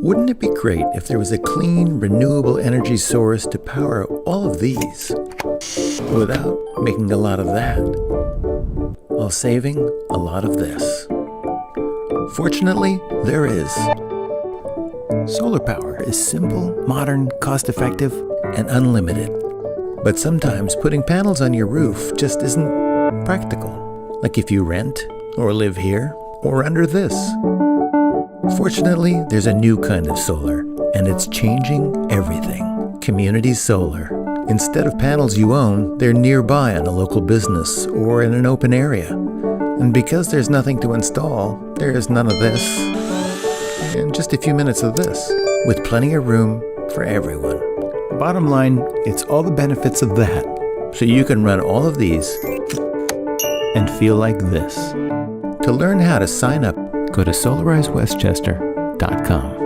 Wouldn't it be great if there was a clean, renewable energy source to power all of these without making a lot of that, while saving a lot of this? Fortunately, there is. Solar power is simple, modern, cost-effective, and unlimited. But sometimes putting panels on your roof just isn't practical, like if you rent, or live here, or under this. Fortunately, there's a new kind of solar, and it's changing everything. Community solar. Instead of panels you own, they're nearby on a local business or in an open area. And because there's nothing to install, there's none of this, and just a few minutes of this, with plenty of room for everyone. Bottom line, it's all the benefits of that, so you can run all of these and feel like this. To learn how to sign up, go to solarizewestchester.com.